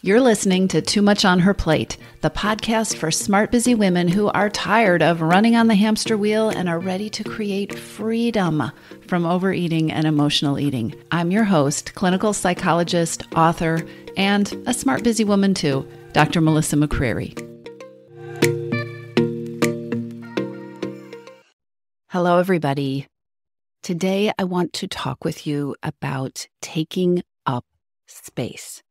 You're listening to Too Much on Her Plate, the podcast for smart, busy women who are tired of running on the hamster wheel and are ready to create freedom from overeating and emotional eating. I'm your host, clinical psychologist, author, and a smart, busy woman too, Dr. Melissa McCreary. Hello, everybody. Today, I want to talk with you about taking up space.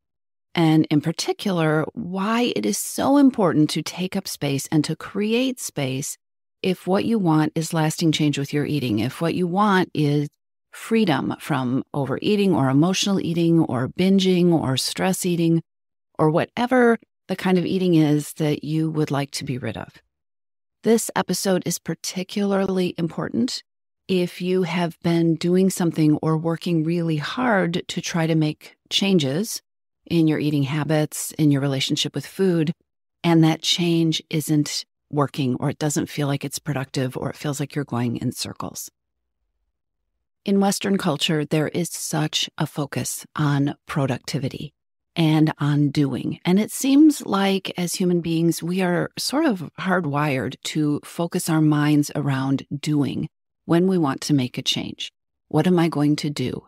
And in particular, why it is so important to take up space and to create space if what you want is lasting change with your eating, if what you want is freedom from overeating or emotional eating or binging or stress eating or whatever the kind of eating is that you would like to be rid of. This episode is particularly important if you have been doing something or working really hard to try to make changes in your eating habits, in your relationship with food, and that change isn't working, or it doesn't feel like it's productive, or it feels like you're going in circles. In Western culture, there is such a focus on productivity and on doing. And it seems like as human beings, we are sort of hardwired to focus our minds around doing when we want to make a change. What am I going to do?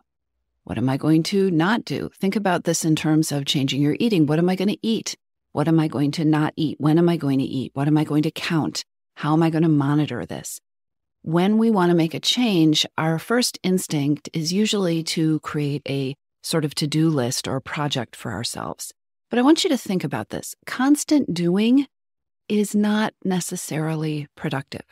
What am I going to not do? Think about this in terms of changing your eating. What am I going to eat? What am I going to not eat? When am I going to eat? What am I going to count? How am I going to monitor this? When we want to make a change, our first instinct is usually to create a sort of to-do list or project for ourselves. But I want you to think about this. Constant doing is not necessarily productive.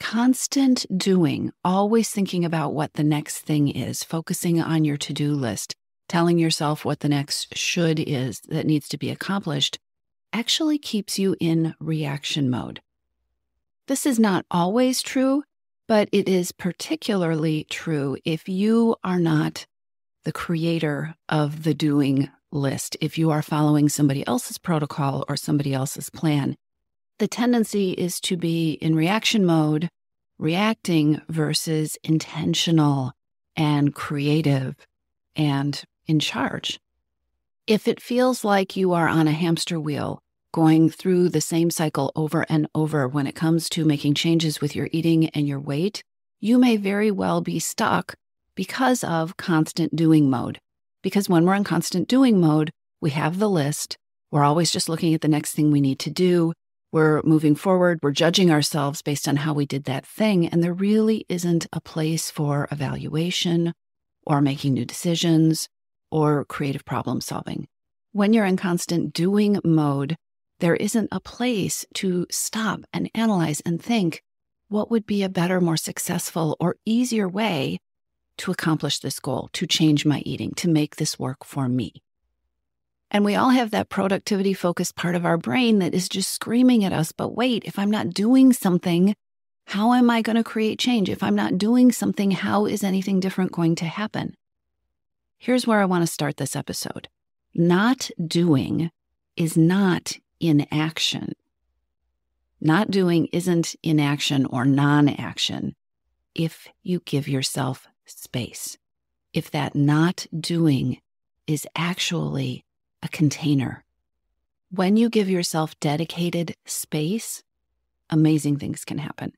Constant doing, always thinking about what the next thing is, focusing on your to-do list, telling yourself what the next should is that needs to be accomplished, actually keeps you in reaction mode. This is not always true, but it is particularly true if you are not the creator of the doing list, if you are following somebody else's protocol or somebody else's plan. The tendency is to be in reaction mode, reacting versus intentional and creative and in charge. If it feels like you are on a hamster wheel, going through the same cycle over and over when it comes to making changes with your eating and your weight, you may very well be stuck because of constant doing mode. Because when we're in constant doing mode, we have the list. We're always just looking at the next thing we need to do. We're moving forward. We're judging ourselves based on how we did that thing. And there really isn't a place for evaluation or making new decisions or creative problem solving. When you're in constant doing mode, there isn't a place to stop and analyze and think, what would be a better, more successful, or easier way to accomplish this goal, to change my eating, to make this work for me? And we all have that productivity-focused part of our brain that is just screaming at us, but wait, if I'm not doing something, how am I going to create change? If I'm not doing something, how is anything different going to happen? Here's where I want to start this episode. Not doing is not inaction. Not doing isn't inaction or non-action if you give yourself space. If that not doing is actually a container. When you give yourself dedicated space, amazing things can happen.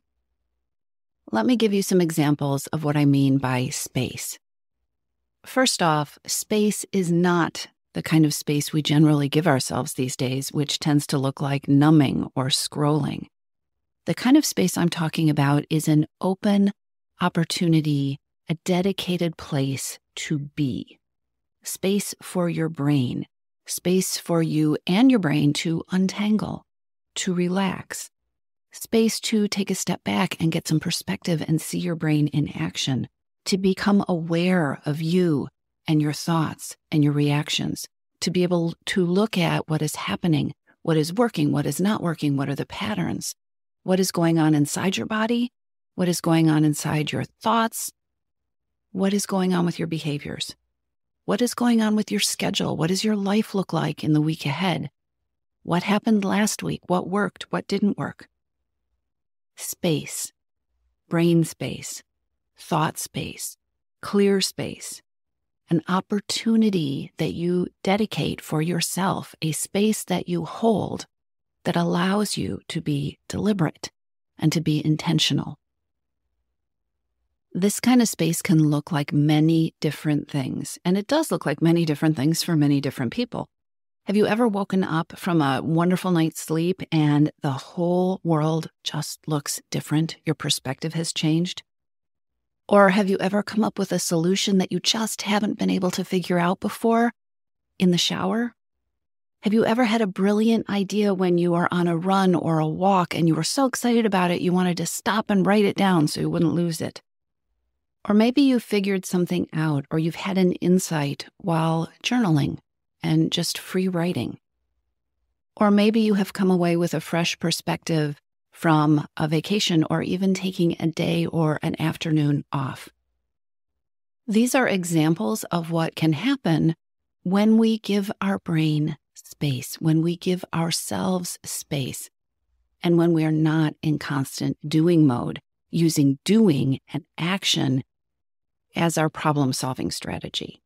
Let me give you some examples of what I mean by space. First off, space is not the kind of space we generally give ourselves these days, which tends to look like numbing or scrolling. The kind of space I'm talking about is an open opportunity, a dedicated place to be. Space for your brain. Space for you and your brain to untangle, to relax. Space to take a step back and get some perspective and see your brain in action, to become aware of you and your thoughts and your reactions, to be able to look at what is happening, what is working, what is not working, what are the patterns, what is going on inside your body, what is going on inside your thoughts, what is going on with your behaviors. What is going on with your schedule? What does your life look like in the week ahead? What happened last week? What worked? What didn't work? Space, brain space, thought space, clear space. an opportunity that you dedicate for yourself, a space that you hold that allows you to be deliberate and to be intentional. This kind of space can look like many different things, and it does look like many different things for many different people. Have you ever woken up from a wonderful night's sleep and the whole world just looks different? Your perspective has changed? Or have you ever come up with a solution that you just haven't been able to figure out before in the shower? Have you ever had a brilliant idea when you are on a run or a walk and you were so excited about it you wanted to stop and write it down so you wouldn't lose it? Or maybe you figured something out, or you've had an insight while journaling and just free writing. Or maybe you have come away with a fresh perspective from a vacation or even taking a day or an afternoon off. These are examples of what can happen when we give our brain space, when we give ourselves space, and when we are not in constant doing mode, using doing and action as our problem-solving strategy.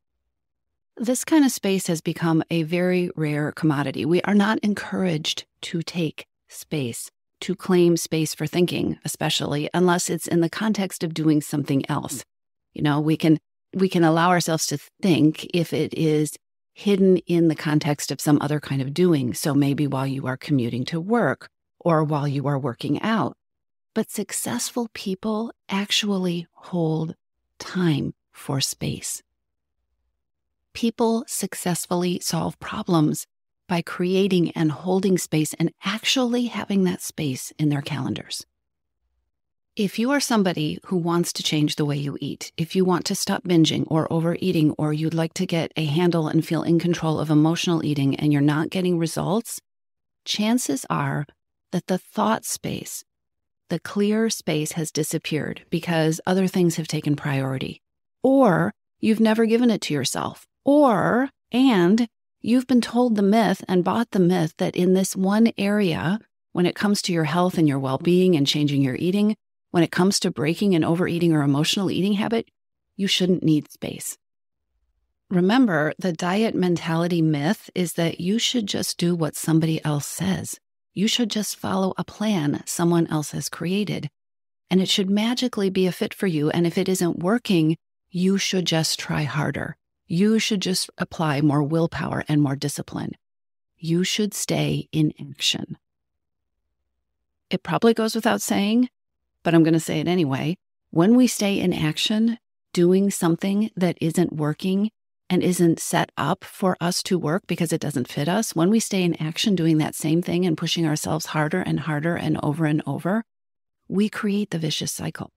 This kind of space has become a very rare commodity. We are not encouraged to take space, to claim space for thinking, especially unless it's in the context of doing something else. You know, we can allow ourselves to think if it is hidden in the context of some other kind of doing. So maybe while you are commuting to work or while you are working out. But successful people actually hold time for space. People successfully solve problems by creating and holding space and actually having that space in their calendars. If you are somebody who wants to change the way you eat, if you want to stop binging or overeating, or you'd like to get a handle and feel in control of emotional eating and you're not getting results, chances are that the thought space, the clear space, has disappeared because other things have taken priority. Or you've never given it to yourself. And you've been told the myth and bought the myth that in this one area, when it comes to your health and your well-being and changing your eating, when it comes to breaking an overeating or emotional eating habit, you shouldn't need space. Remember, the diet mentality myth is that you should just do what somebody else says. You should just follow a plan someone else has created, and it should magically be a fit for you. And if it isn't working, you should just try harder. You should just apply more willpower and more discipline. You should stay in action. It probably goes without saying, but I'm going to say it anyway. When we stay in action, doing something that isn't working and isn't set up for us to work because it doesn't fit us, when we stay in action doing that same thing and pushing ourselves harder and harder and over, we create the vicious cycle.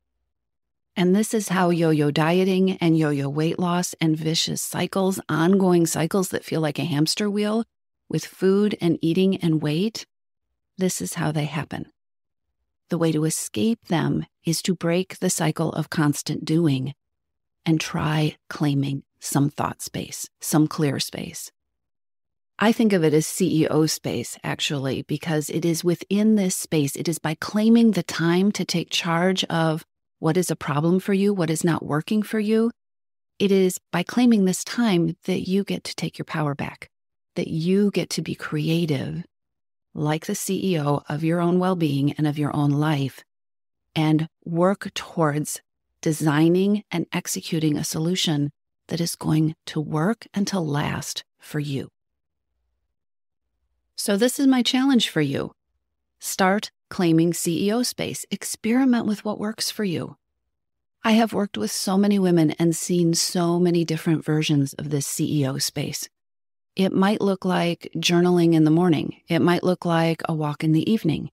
And this is how yo-yo dieting and yo-yo weight loss and vicious cycles, ongoing cycles that feel like a hamster wheel with food and eating and weight, this is how they happen. The way to escape them is to break the cycle of constant doing and try claiming some thought space, some clear space. I think of it as CEO space, actually, because it is within this space. It is by claiming the time to take charge of what is a problem for you, what is not working for you. It is by claiming this time that you get to take your power back, that you get to be creative, like the CEO of your own well-being and of your own life, and work towards designing and executing a solution that is going to work and to last for you. So this is my challenge for you. Start claiming CEO space. Experiment with what works for you. I have worked with so many women and seen so many different versions of this CEO space. It might look like journaling in the morning. It might look like a walk in the evening.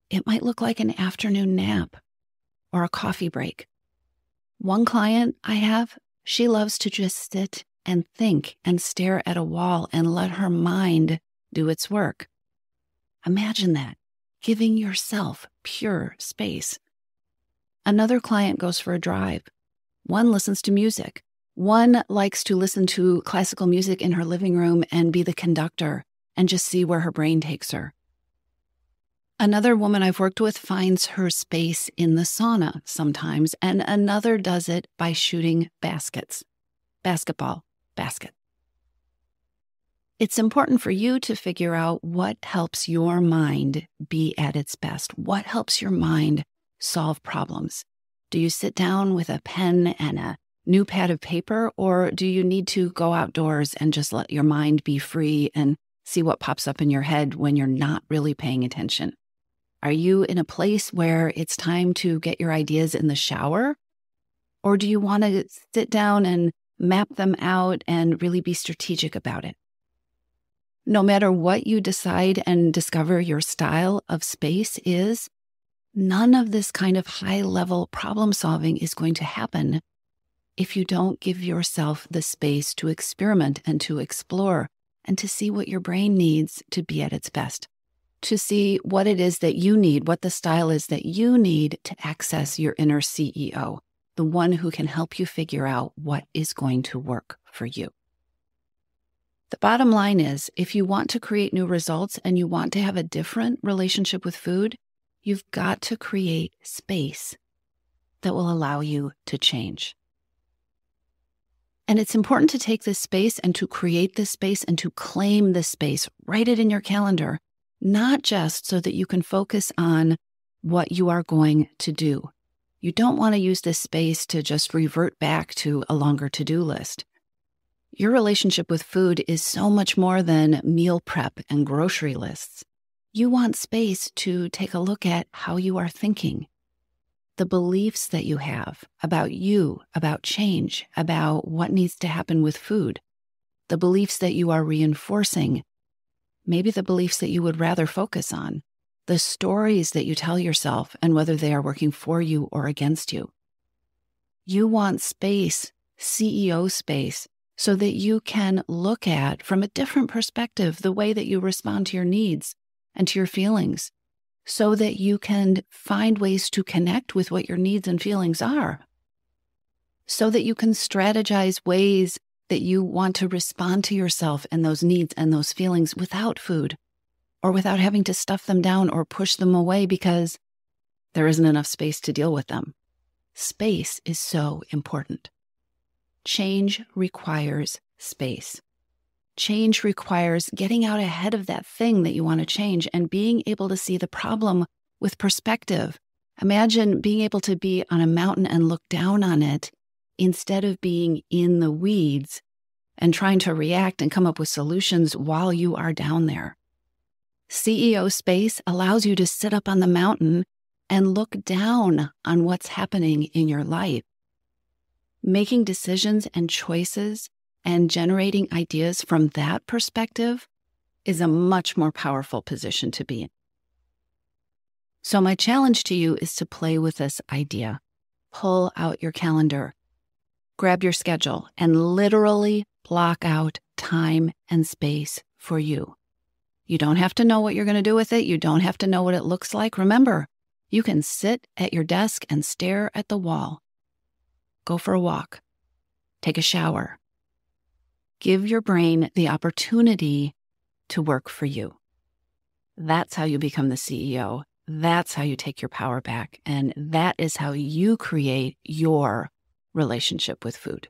It might look like an afternoon nap or a coffee break. One client I have, she loves to just sit and think and stare at a wall and let her mind do its work. Imagine that, giving yourself pure space. Another client goes for a drive. One listens to music. One likes to listen to classical music in her living room and be the conductor and just see where her brain takes her. Another woman I've worked with finds her space in the sauna sometimes, and another does it by shooting basketball. basket. It's important for you to figure out what helps your mind be at its best. What helps your mind solve problems? Do you sit down with a pen and a new pad of paper, or do you need to go outdoors and just let your mind be free and see what pops up in your head when you're not really paying attention? Are you in a place where it's time to get your ideas in the shower? Or do you want to sit down and map them out and really be strategic about it? No matter what you decide and discover your style of space is, none of this kind of high-level problem solving is going to happen if you don't give yourself the space to experiment and to explore and to see what your brain needs to be at its best, to see what it is that you need, what the style is that you need to access your inner CEO, the one who can help you figure out what is going to work for you. The bottom line is, if you want to create new results and you want to have a different relationship with food, you've got to create space that will allow you to change. And it's important to take this space and to create this space and to claim this space. Write it in your calendar, not just so that you can focus on what you are going to do. You don't want to use this space to just revert back to a longer to-do list. Your relationship with food is so much more than meal prep and grocery lists. You want space to take a look at how you are thinking, the beliefs that you have about you, about change, about what needs to happen with food, the beliefs that you are reinforcing, maybe the beliefs that you would rather focus on, the stories that you tell yourself and whether they are working for you or against you. You want space, CEO space, so that you can look at, from a different perspective, the way that you respond to your needs and to your feelings, so that you can find ways to connect with what your needs and feelings are, so that you can strategize ways that you want to respond to yourself and those needs and those feelings without food, or without having to stuff them down or push them away because there isn't enough space to deal with them. Space is so important. Change requires space. Change requires getting out ahead of that thing that you want to change and being able to see the problem with perspective. Imagine being able to be on a mountain and look down on it instead of being in the weeds and trying to react and come up with solutions while you are down there. CEO space allows you to sit up on the mountain and look down on what's happening in your life. Making decisions and choices and generating ideas from that perspective is a much more powerful position to be in. So my challenge to you is to play with this idea. Pull out your calendar, grab your schedule, and literally block out time and space for you. You don't have to know what you're going to do with it. You don't have to know what it looks like. Remember, you can sit at your desk and stare at the wall. Go for a walk. Take a shower. Give your brain the opportunity to work for you. That's how you become the CEO. That's how you take your power back. And that is how you create your relationship with food.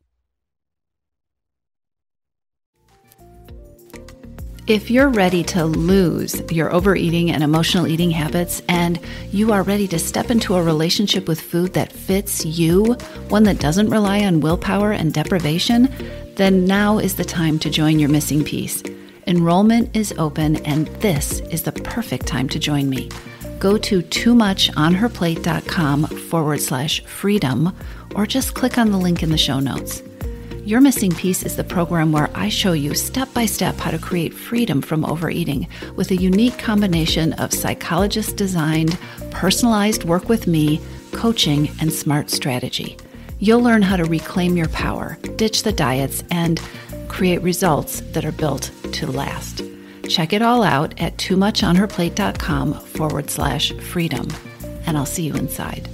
If you're ready to lose your overeating and emotional eating habits, and you are ready to step into a relationship with food that fits you, one that doesn't rely on willpower and deprivation, then now is the time to join your missing piece. Enrollment is open, and this is the perfect time to join me. Go to toomuchonherplate.com/freedom, or just click on the link in the show notes. Your Missing Piece is the program where I show you step-by-step how to create freedom from overeating with a unique combination of psychologist-designed, personalized work with me, coaching, and smart strategy. You'll learn how to reclaim your power, ditch the diets, and create results that are built to last. Check it all out at toomuchonherplate.com/freedom, and I'll see you inside.